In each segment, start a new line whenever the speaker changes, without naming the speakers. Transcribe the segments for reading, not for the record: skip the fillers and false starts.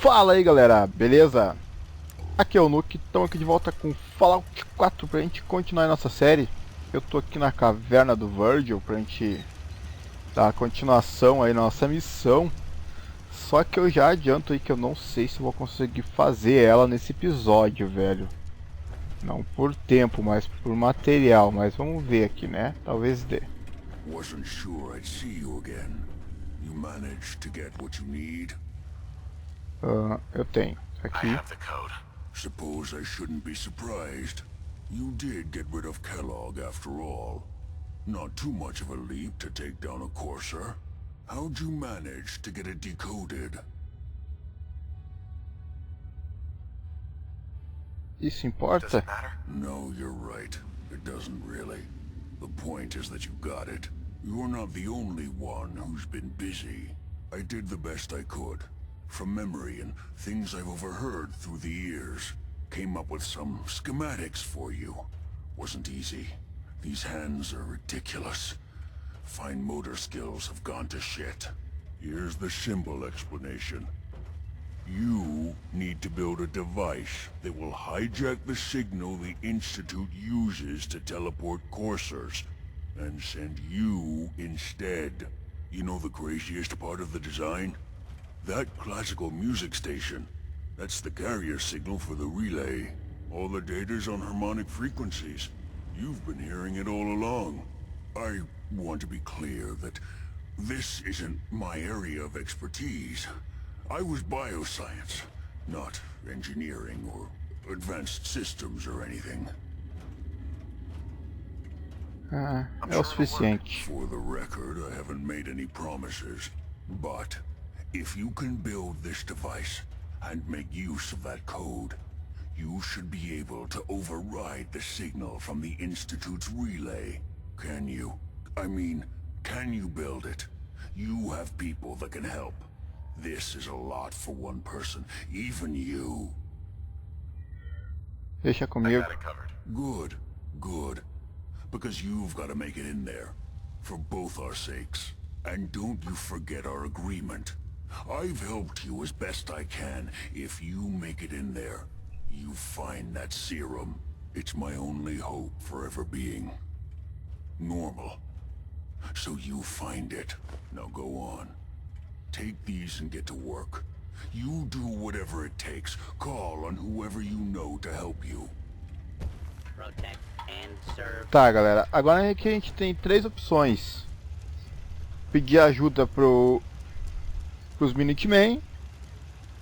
Fala aí galera, beleza? Aqui é o Nuke, estamos aqui de volta com Fallout 4 pra gente continuar a nossa série. Eu tô aqui na caverna do Virgil pra gente dar continuação aí na nossa missão. Só que eu já adianto aí que eu não sei se vou conseguir fazer ela nesse episódio, velho. Não por tempo, mas por material, mas vamos ver aqui, né? Talvez dê.
Wasn't sure I'd see you again. You managed to get what you need?
Eu tenho aqui.
I have the code. Suppose I shouldn't be surprised. You did get rid of Kellogg after all. Not too much of a leap to take down a courser. How'd you manage to get it decoded?
Isso importa?
No, you're right. It doesn't really. The point is that you got it. You're not the only one who's been busy. I did the best I could. From memory and things I've overheard through the years. Came up with some schematics for you. Wasn't easy. These hands are ridiculous. Fine motor skills have gone to shit. Here's the simple explanation. You need to build a device that will hijack the signal the Institute uses to teleport coursers, and send you instead. You know the craziest part of the design? That classical music station. That's the carrier signal for the relay. All the data's on harmonic frequencies. You've been hearing it all along. I want to be clear that this isn't my area of expertise. I was bioscience, not engineering or advanced systems or anything.
É o suficiente.
For the record, I haven't made any promises, but if you can build this device and make use of that code, you should be able to override the signal from the Institute's relay. Can you? I mean, can you build it? You have people that can help. This is a lot for one person, even you.
Deixa comigo.
Good, good. Because you've got to make it in there. For both our sakes. And don't you forget our agreement. I've helped you as best I can. If you make it in there, you find that serum. It's my only hope for ever being normal. So you find it. Now go on. Take these and get to work. You do whatever it takes. Call on whoever you know to help you.
Protect and serve.
Tá, galera. Agora aqui a gente tem três opções. Pedir ajuda pros Minutemen,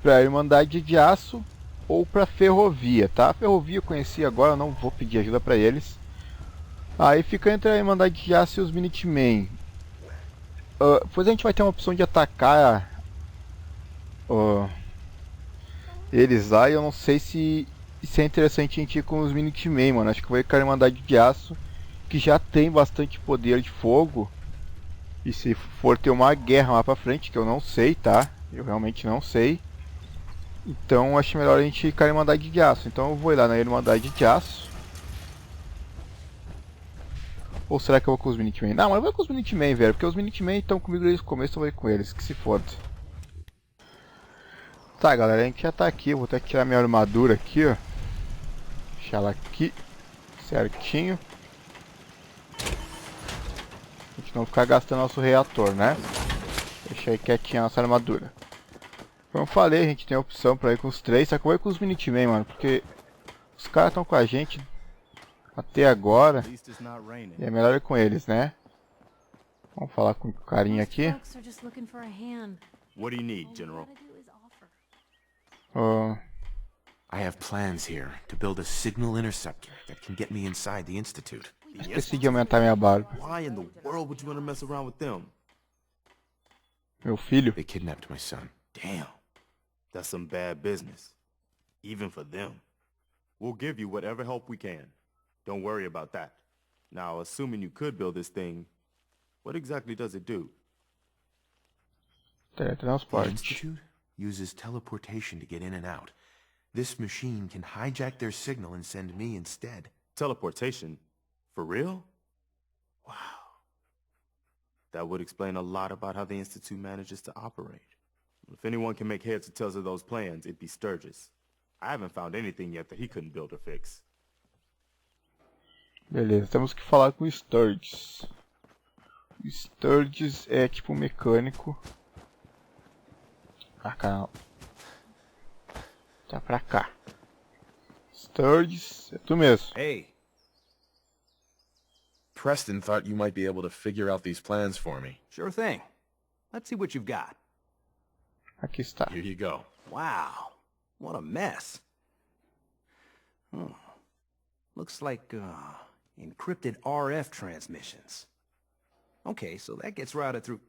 pra Irmandade de Aço ou pra Ferrovia, tá? A Ferrovia eu conheci agora, eu não vou pedir ajuda pra eles. Aí fica entre a Irmandade de Aço e os Minutemen. Depois a gente vai ter uma opção de atacar eles lá, e eu não sei se é interessante a gente ir com os Minutemen, mano. Acho que vai com a Irmandade de Aço, que já tem bastante poder de fogo. E se for ter uma guerra lá pra frente, que eu não sei, tá? Eu realmente não sei. Então acho melhor a gente ir com a Irmandade de Aço. Então eu vou ir lá na Irmandade de Aço. Ou será que eu vou com os Minutemen? Não, mas eu vou com os Minutemen, velho. Porque os Minutemen estão comigo desde o começo, eu vou ir com eles. Que se foda. Tá, galera. A gente já tá aqui. Eu vou até tirar minha armadura aqui, ó. Deixar ela aqui. Certinho. A gente não ficar gastando nosso reator, né? Deixa aí quietinha a nossa armadura. Como eu falei, a gente tem a opção pra ir com os três. Só que eu vou ir com os Minutemen, mano. Porque os caras estão com a gente até agora, e é melhor ir com eles, né? Vamos falar com o carinha aqui.
What do you need, General?
I have plans here to build a signal interceptor that can get me inside the Institute.
Esqueci de aumentar minha barba.
Why in the world would you want to mess around with them?
Meu filho.
They kidnapped my son.
Damn. That's some bad business. Even for them. We'll give you whatever help we can. Don't worry about that. Now, assuming you could build this thing, what exactly does it do?
The
Teletransporte.
Institute uses teleportation to get in and out. This machine can hijack their signal and send me instead.
Teleportation? For real? Wow. That would explain a lot about how the Institute manages to operate. If anyone can make heads or tails of those plans, it'd be Sturgis. I haven't found anything yet that he couldn't build or fix.
Beleza, temos que falar com o Sturgis. O Sturgis é tipo um mecânico. Ah, cara. Tá pra cá. Sturgis, é tu mesmo.
Hey,
Preston thought you might be able to figure out these plans for me.
sure thing. Let's see what you've got.
Aqui está.
Here you go.
Wow, what a mess. Looks like encrypted RF transmissions. Okay, so that gets routed through...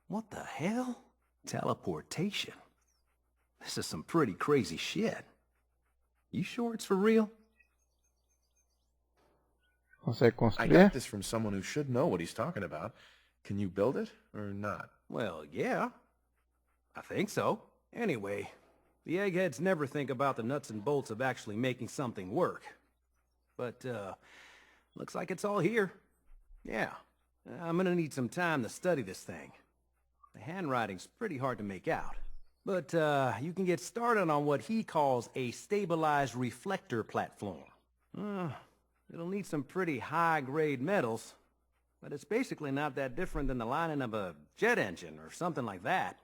What the hell? Teleportation. This is some pretty crazy shit. You sure it's for real?
Consegue
I
construir?
got this from someone who should know what he's talking about. Can you build it, or not?
Well, yeah. I think so. Anyway, the eggheads never think about the nuts and bolts of actually making something work. But, looks like it's all here. Yeah. I'm gonna need some time to study this thing. The handwriting's pretty hard to make out. But, you can get started on what he calls a stabilized reflector platform. It'll need some pretty high-grade metals, but it's basically not that different than the lining of a jet engine or something like that.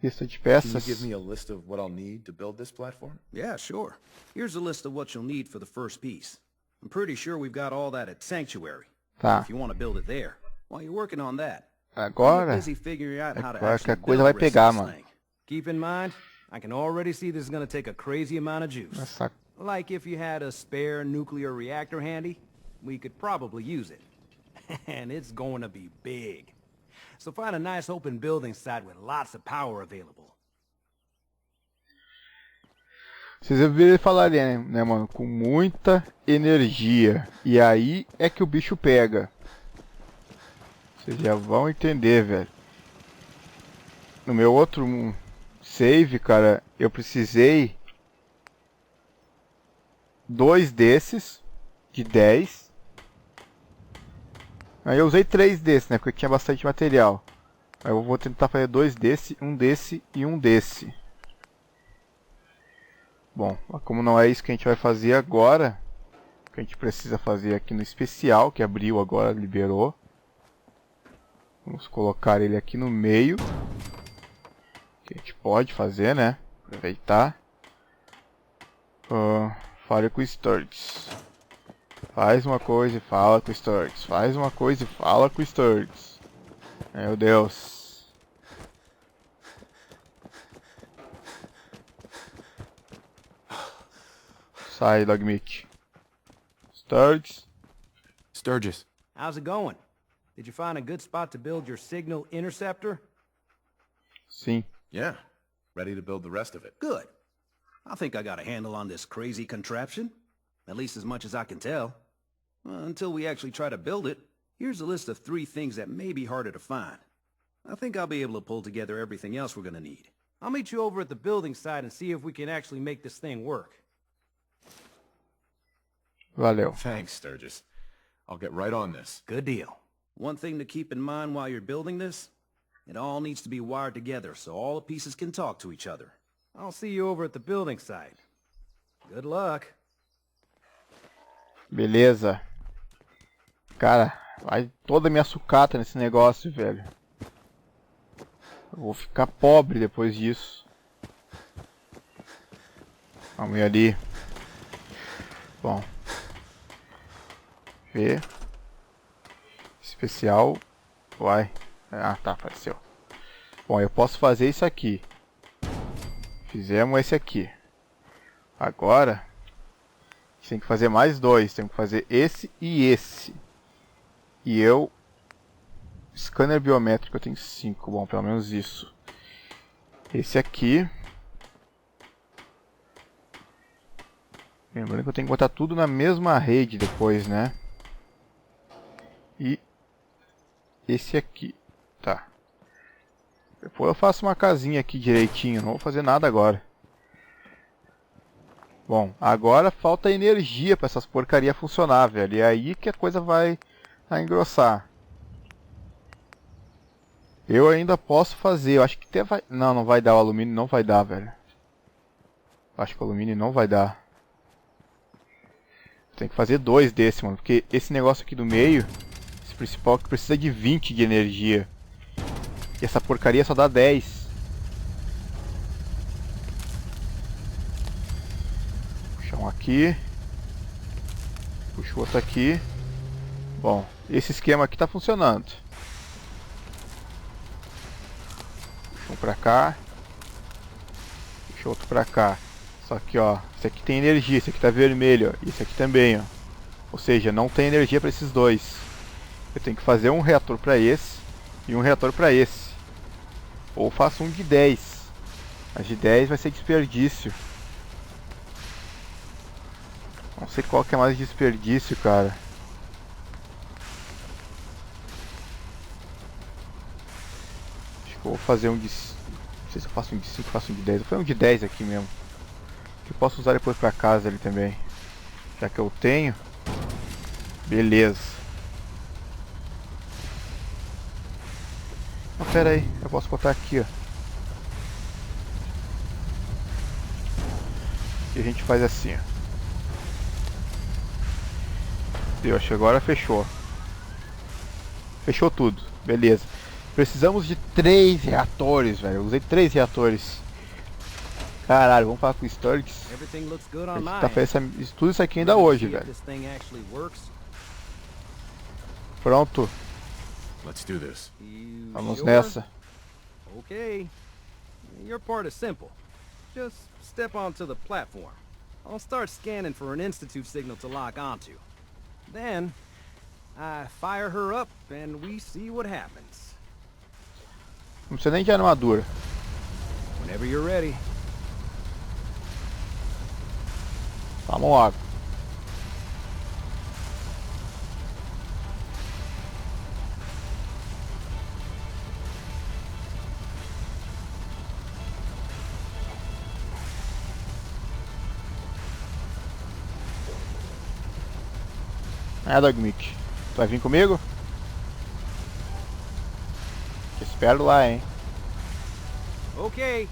Lista de
Can you
peças.
give me a list of what I'll need to build this platform?
Yeah, sure. Here's a list of what you'll need for the first piece. I'm pretty sure we've got all that at Sanctuary.
Tá.
If you want to build it there. While you're working on that, I'm
Agora,
busy figuring out how to
agora
actually
que a
build
coisa vai
the rest
pegar,
of this
mano.
thing. Keep in mind, I can already see this is going to take a crazy amount of juice.
essa...
Like if you had a spare nuclear reactor handy, we could probably use it. And it's going to be big. So find a nice open building site with lots of power available.
Vocês ouviram ele falar ali, né, mano? Com muita energia. E aí é que o bicho pega. Vocês já vão entender, velho. No meu outro save, cara, eu precisei 2 desses de 10. Aí eu usei 3 desses, né? Porque tinha bastante material. Aí eu vou tentar fazer 2 desse, um desse e um desse. Bom, como não é isso que a gente vai fazer agora, o que a gente precisa fazer aqui no especial, que abriu agora, liberou. Vamos colocar ele aqui no meio. Que a gente pode fazer, né? Aproveitar. Fale com o Sturgis. Faz uma coisa e fala com o Sturgis. Faz uma coisa e fala com o Sturgis. Meu Deus. Sai, Dogmeat. Sturgis.
Sturgis.
How's it going? Did you find a good spot to build your signal interceptor?
Sim.
Yeah. Ready to build the rest of it.
Good. I think I got a handle on this crazy contraption. At least as much as I can tell. Until we actually try to build it, here's a list of 3 things that may be harder to find. I think I'll be able to pull together everything else we're gonna need. I'll meet you over at the building site and see if we can actually make this thing work.
Valeu.
Thanks, Sturgis. I'll get right on this.
Good deal. One thing to keep in mind while you're building this, it all needs to be wired together so all the pieces can talk to each other. I'll see you over at the building site. Good luck.
Beleza. Cara, vai toda a minha sucata nesse negócio, velho. Eu vou ficar pobre depois disso. Vamos ir ali. Bom. Ver. Especial. Vai. Ah, tá, apareceu. Bom, eu posso fazer isso aqui. Fizemos esse aqui. Agora, a gente tem que fazer mais 2. Tem que fazer esse e esse. E eu... Scanner biométrico eu tenho 5. Bom, pelo menos isso. Esse aqui. Lembrando que eu tenho que botar tudo na mesma rede depois, né? E esse aqui. Tá. Depois eu faço uma casinha aqui direitinho. Não vou fazer nada agora. Bom, agora falta energia para essas porcaria funcionar, velho. E é aí que a coisa vai engrossar. Eu ainda posso fazer, eu acho que até vai... Não, não vai dar, o alumínio não vai dar, velho. Acho que o alumínio não vai dar. Tem que fazer 2 desse, mano, porque esse negócio aqui do meio, esse principal, que precisa de 20 de energia. E essa porcaria só dá 10. Puxa um aqui. Puxa o outro aqui. Bom, esse esquema aqui tá funcionando. Puxa um pra cá. Puxa outro pra cá. Só que, ó, esse aqui tem energia, esse aqui tá vermelho, ó, e esse aqui também, ó. Ou seja, não tem energia para esses dois. Eu tenho que fazer um reator para esse e um reator para esse. Ou faço um de 10. Mas de 10 vai ser desperdício. Não sei qual que é mais desperdício, cara. Acho que eu vou fazer um de... Não sei se eu faço um de 5 ou faço um de 10. Vou fazer um de 10 aqui mesmo. Que eu posso usar depois pra casa ali também. Já que eu tenho. Beleza. Ah, pera aí. Eu posso botar aqui, ó. E a gente faz assim, ó. Eu acho que agora fechou. Fechou tudo. Beleza. Precisamos de 3 reatores, velho. Eu usei 3 reatores. Caralho, vamos falar com o Sturgis. A gente tá fazendo tudo isso aqui ainda hoje, velho. Pronto. Vamos nessa.
Okay. Your part is simple. Just step onto the platform. I'll start scanning for an Institute signal to lock onto. Then, I fire her up and we see what happens.
Não precisa nem de armadura.
Whenever you're ready.
Vamos lá. Dogmic. Tu vai vir comigo? Te espero lá, hein.
Okay.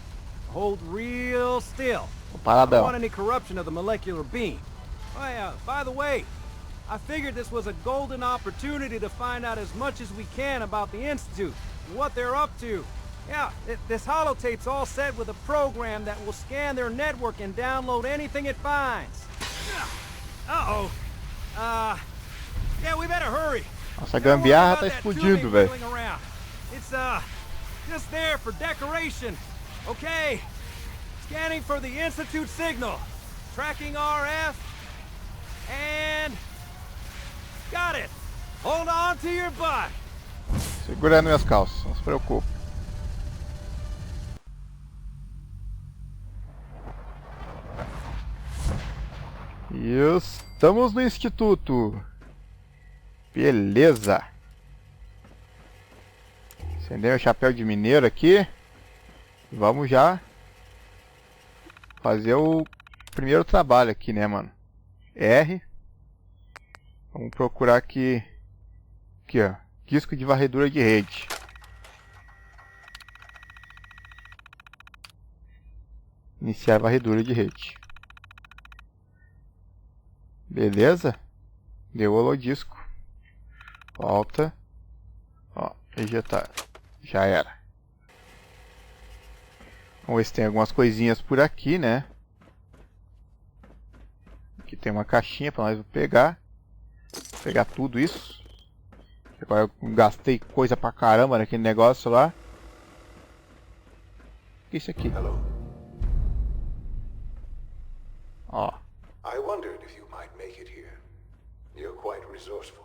Hold real still.
Paradão.
I don't want any corruption of the molecular beam. Oh, by the way, I figured this was a golden opportunity to find out as much as we can about the Institute and what they're up to. Yeah, this holotape's all set with a program that will scan their network and download anything it finds. Uh-oh. Yeah, we better hurry.
Nossa gambiarra tá explodindo, velho.
It's just there for decoration. Okay. Scanning for the Institute signal. Tracking RF. And... got it. Hold on to your butt.
Segura nas minhas calças, não se preocupe. E estamos no Instituto. Beleza. Acendei meu chapéu de mineiro aqui. Vamos já fazer o primeiro trabalho aqui, né, mano? R. Vamos procurar aqui. Aqui, ó. Disco de varredura de rede. Iniciar varredura de rede. Beleza? Deu o holodisco. Volta. Ó, ejetar. Já era. Vamos ver se tem algumas coisinhas por aqui, né? Aqui tem uma caixinha para nós pegar. Vou pegar tudo isso. Agora eu gastei coisa pra caramba naquele negócio lá. O que é isso aqui?
Hello.
Ó.
I wondered if you might make it here. You're quite resourceful.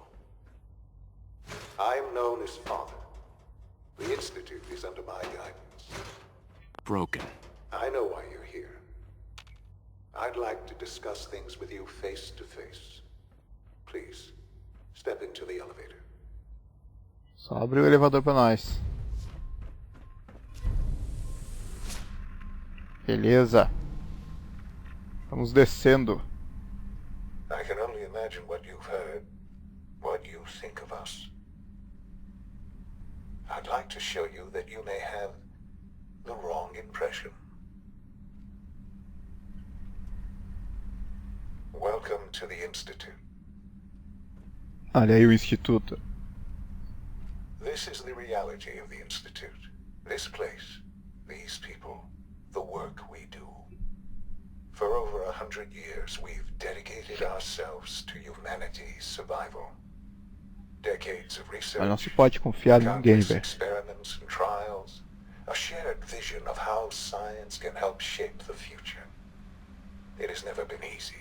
I'm known as Father. The Institute is under my guidance.
Broken.
I know why you're here. I'd like to discuss things with you face to face. Please, step into the elevator.
Só abre o elevador pra nós. Beleza. Vamos descendo.
I can only imagine what you've heard, what you think of us. I'd like to show you that you may have the wrong impression. Welcome to the Institute.
Olha aí o Instituto.
This is the reality of the Institute. This place, these people, the work we do. For over 100 years, we've dedicated ourselves to humanity's survival. Decades of research,
Mas não se pode confiar em ninguém,
countless
velho.
experiments and trials, a shared vision of how science can help shape the future. It has never been easy,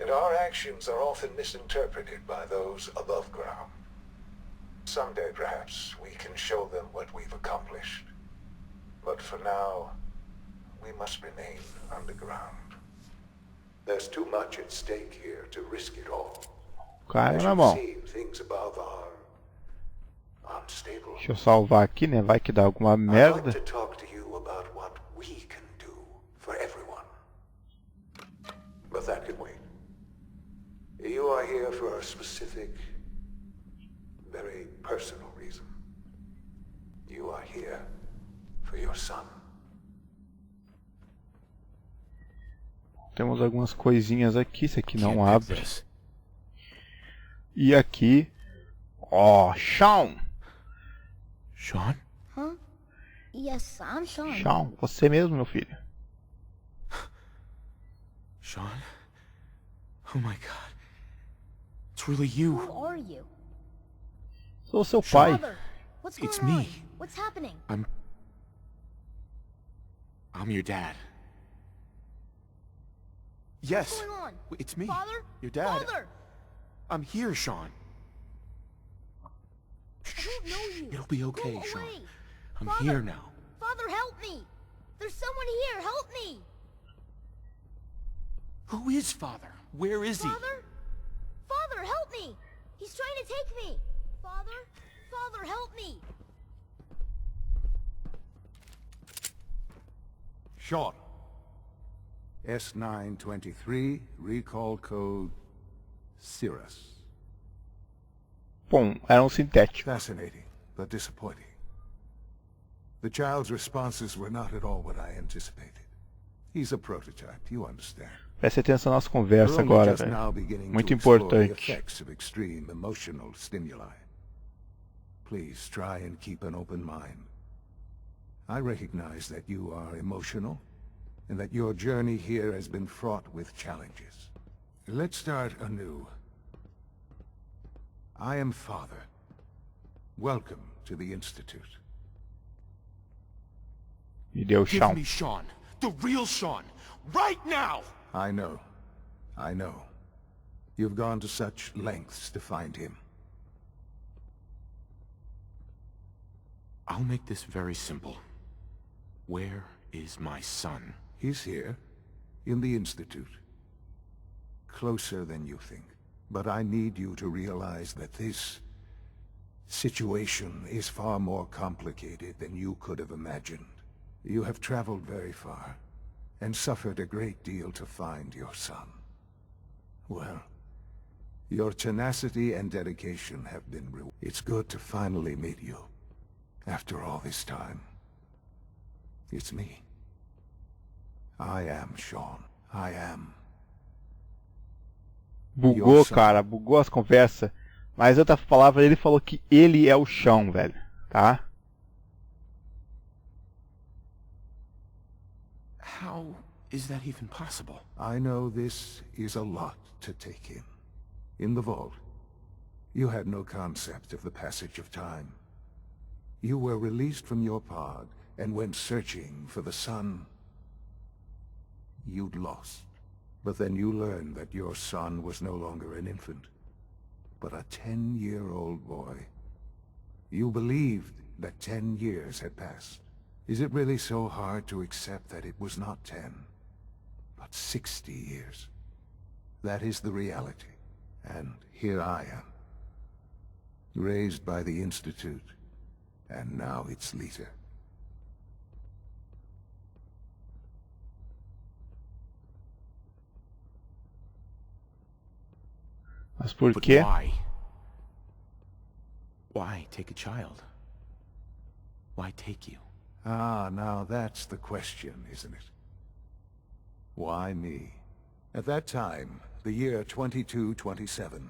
and our actions are often misinterpreted by those above ground. Someday, perhaps, we can show them what we've accomplished. But for now, we must remain underground. There's too much at stake here to risk it all.
Cara
As
na
you've
mão.
seen, things above are unstable.
Deixa eu salvar aqui, né? Vai que dá alguma
I'd like
merda.
to talk to you about what we can do for everyone. But that can wait. You are here for a specific, very personal reason. You are here for your son.
Temos algumas coisinhas aqui. Esse aqui não
Can't pick
abre.
this.
E aqui... Ó, Sean!
Sean?
Huh? Yes, I'm Sean.
Sean, você mesmo, meu filho.
Sean? Oh my god. It's really you.
Who are you?
Sou seu pai.
Father, what's going
It's
on?
me.
What's happening?
I'm your dad. Yes.
What's going on?
It's me.
Father?
Your dad.
Father!
I'm here, Sean.
I don't know you.
It'll be okay,
Go
Sean.
away.
I'm
Father.
here now.
Father, help me! There's someone here. Help me!
Who is Father? Where is he?
Father? Father, help me! He's trying to take me! Father? Father, help me!
Sean. S923, recall code Cirrus.
Bom, era um sintético.
Fascinating, but disappointing. The child's responses were not at all what I anticipated. He's a prototype, you understand.
Preste atenção na nossa
We're
conversa
only
agora,
just now
velho.
beginning
Muito
to explore the
importante.
effects of extreme emotional stimuli. Please try and keep an open mind. I recognize that you are emotional, and that your journey here has been fraught with challenges. Let's start anew. I am Father. Welcome to the Institute.
Me deu
Give
Sean.
me Sean. The real Sean. Right now!
I know. I know. You've gone to such lengths to find him.
I'll make this very simple. Where is my son?
He's here, in the Institute. Closer than you think. But I need you to realize that this situation is far more complicated than you could have imagined. You have traveled very far, and suffered a great deal to find your son. Well, your tenacity and dedication have been rewarded. It's good to finally meet you, after all this time. It's me. I am Sean. I am.
Bugou, cara. Bugou as conversas. Mas outra palavra, ele falou que ele é o chão, velho. Tá?
How is that even possible?
I know this is a lot to take in. In the vault, you had no concept of the passage of time. You were released from your pod and went searching for the son you'd lost. But then you learned that your son was no longer an infant, but a 10-year-old boy. You believed that 10 years had passed. Is it really so hard to accept that it was not 10, but 60 years? That is the reality. And here I am, raised by the Institute, and now its leader.
Mas por
But
quê?
why? Why take a child? Why take you?
Ah, now that's the question, isn't it? Why me? At that time, the year 2227,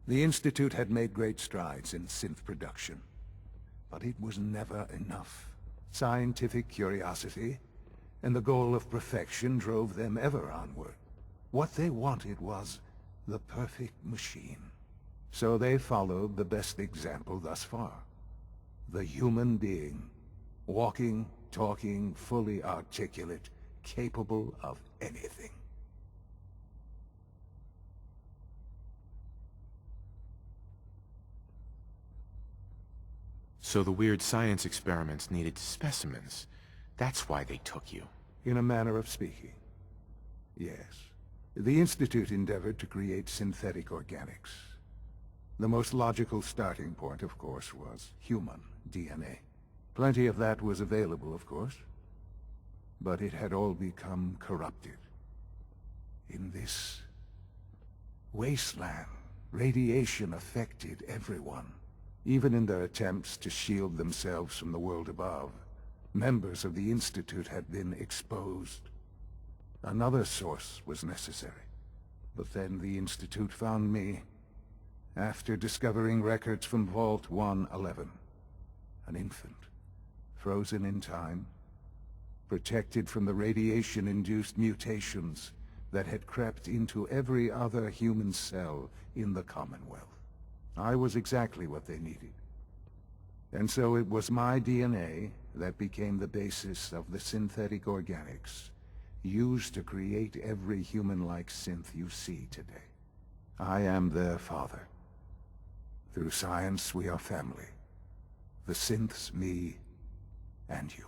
the Institute had made great strides in synth production. But it was never enough. Scientific curiosity and the goal of perfection drove them ever onward. What they wanted was the perfect machine. So they followed the best example thus far. The human being. Walking, talking, fully articulate, capable of anything.
So the weird science experiments needed specimens. That's why they took you.
In a manner of speaking. Yes. The Institute endeavored to create synthetic organics. The most logical starting point, of course, was human DNA. Plenty of that was available, of course. But it had all become corrupted. In this wasteland, radiation affected everyone. Even in their attempts to shield themselves from the world above, members of the Institute had been exposed. Another source was necessary. But then the Institute found me, after discovering records from Vault 111. An infant, frozen in time, protected from the radiation-induced mutations that had crept into every other human cell in the Commonwealth. I was exactly what they needed. And so it was my DNA that became the basis of the synthetic organics used to create every human-like synth you see today. I am their father. Through science, we are family. The synths, me, and you.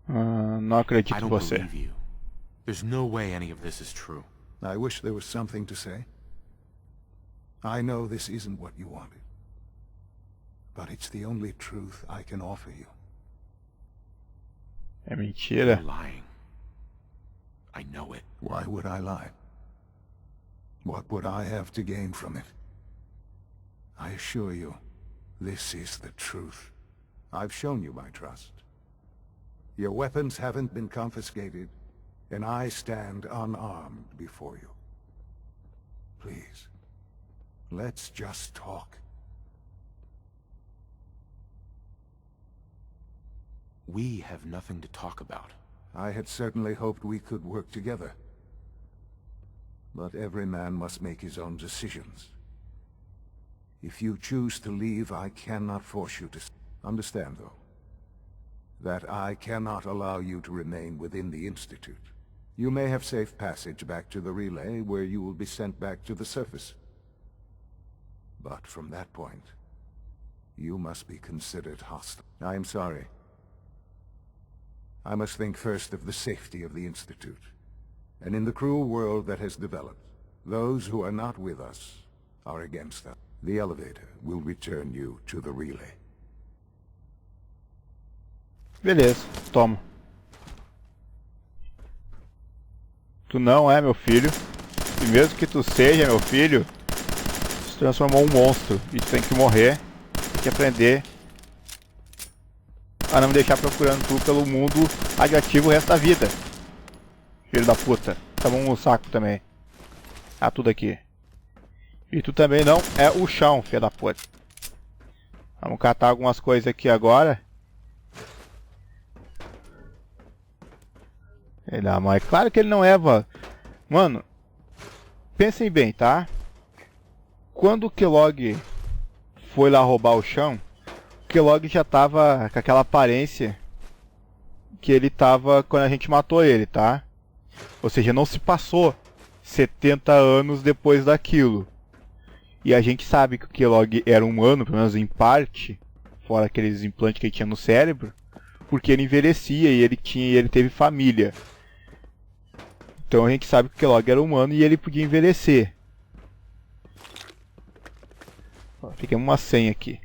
Não acredito
I
em
don't
você.
believe you. There's no way any of this is true.
I wish there was something to say. I know this isn't what you wanted. But it's the only truth I can offer you.
É
You're
mentira.
lying. I know it.
Why would I lie? What would I have to gain from it? I assure you, this is the truth. I've shown you my trust. Your weapons haven't been confiscated, and I stand unarmed before you. Please, let's just talk.
We have nothing to talk about.
I had certainly hoped we could work together. But every man must make his own decisions. If you choose to leave, I cannot force you to... Understand, though, that I cannot allow you to remain within the Institute. You may have safe passage back to the relay, where you will be sent back to the surface. But from that point, you must be considered hostile. I am sorry. I must think first of the safety of the Institute. And in the cruel world that has developed, those who are not with us are against us. The elevator will return you to the relay.
Beleza, toma. Tu não é meu filho. E mesmo que tu seja meu filho, tu se transformou em um monstro. E tu tem que morrer. Tem que aprender a não me deixar procurando tu pelo mundo radioativo o resto da vida. Filho da puta. Tá bom no saco também. Ah, tudo aqui. E tu também não é o chão, filho da puta. Vamos catar algumas coisas aqui agora. Ele é, mas claro que ele não é, mano. Pensem bem, tá? Quando o Kellogg foi lá roubar o chão, o Kellogg já tava com aquela aparência que ele tava quando a gente matou ele, tá? Ou seja, não se passou 70 anos depois daquilo. E a gente sabe que o Kellogg era humano, pelo menos em parte, fora aqueles implantes que ele tinha no cérebro, porque ele envelhecia e ele teve família. Então a gente sabe que o Kellogg era humano e ele podia envelhecer. Fiquei uma senha aqui.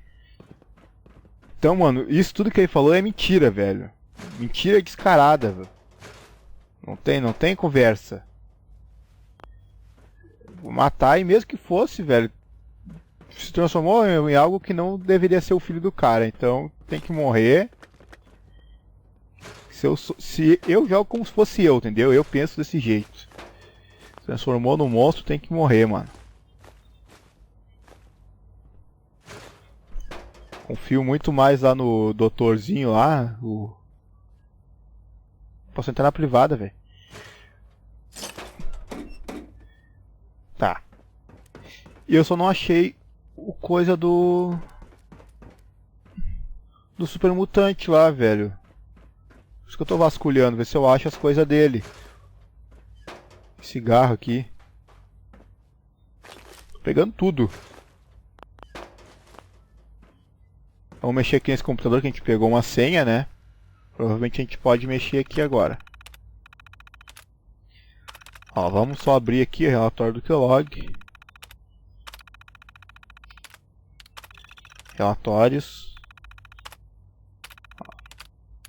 Então, mano, isso tudo que ele falou é mentira, velho. Mentira descarada, velho. Não tem conversa. Vou matar e mesmo que fosse, velho, se transformou em algo que não deveria ser o filho do cara. Então tem que morrer. Se eu jogo como se fosse eu, entendeu? Eu penso desse jeito. Se transformou no monstro, tem que morrer, mano. Confio muito mais lá no doutorzinho lá. Posso entrar na privada, velho. Tá. E eu só não achei o coisa do super mutante lá, velho. Por isso que eu tô vasculhando, ver se eu acho as coisas dele. Cigarro aqui. Tô pegando tudo. Vamos mexer aqui nesse computador que a gente pegou uma senha, né? Provavelmente a gente pode mexer aqui agora. Ó, vamos só abrir aqui o relatório do Kellogg. Relatórios.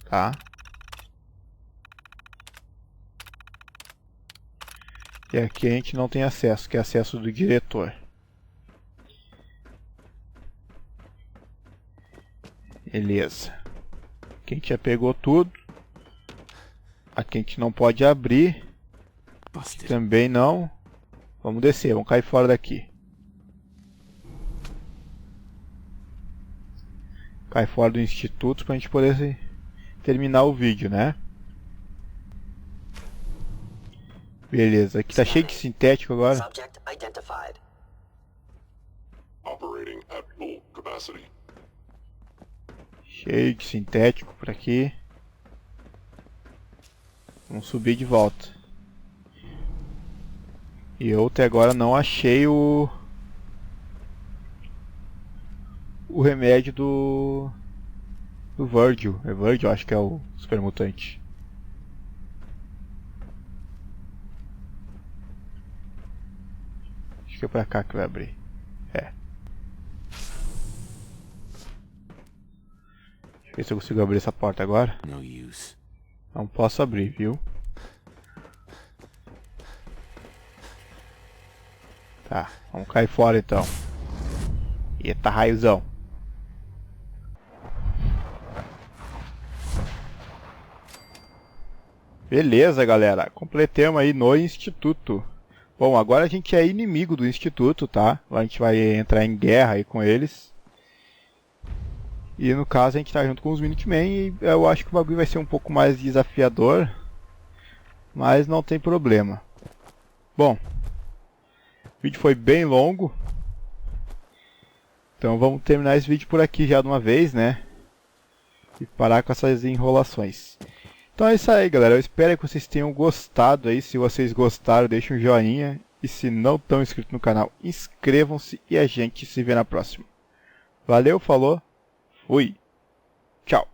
Tá. E aqui a gente não tem acesso, que é acesso do diretor. Beleza. Aqui a gente já pegou tudo. Aqui a gente não pode abrir. Também não. Vamos descer, vamos cair fora daqui. Cai fora do Instituto pra gente poder terminar o vídeo, né? Beleza, aqui tá cheio de sintético agora.
Subject identified.
Operating at full capacity.
Cheio de sintético por aqui. Vamos subir de volta. E eu até agora não achei o remédio do Virgil. É Virgil, acho que é o super mutante. Acho que é pra cá que vai abrir. É. Deixa eu ver se eu consigo abrir essa porta agora. Não posso abrir, viu? Tá, vamos cair fora então. Eita, raiozão. Beleza, galera. Completamos aí no Instituto. Bom, agora a gente é inimigo do Instituto, tá? A gente vai entrar em guerra aí com eles. E no caso a gente tá junto com os Minutemen e eu acho que o bagulho vai ser um pouco mais desafiador. Mas não tem problema. Bom, o vídeo foi bem longo. Então vamos terminar esse vídeo por aqui já de uma vez, né? E parar com essas enrolações. Então é isso aí, galera. Eu espero que vocês tenham gostado aí. Se vocês gostaram, deixem um joinha. E se não estão inscritos no canal, inscrevam-se e a gente se vê na próxima. Valeu, falou, fui, tchau.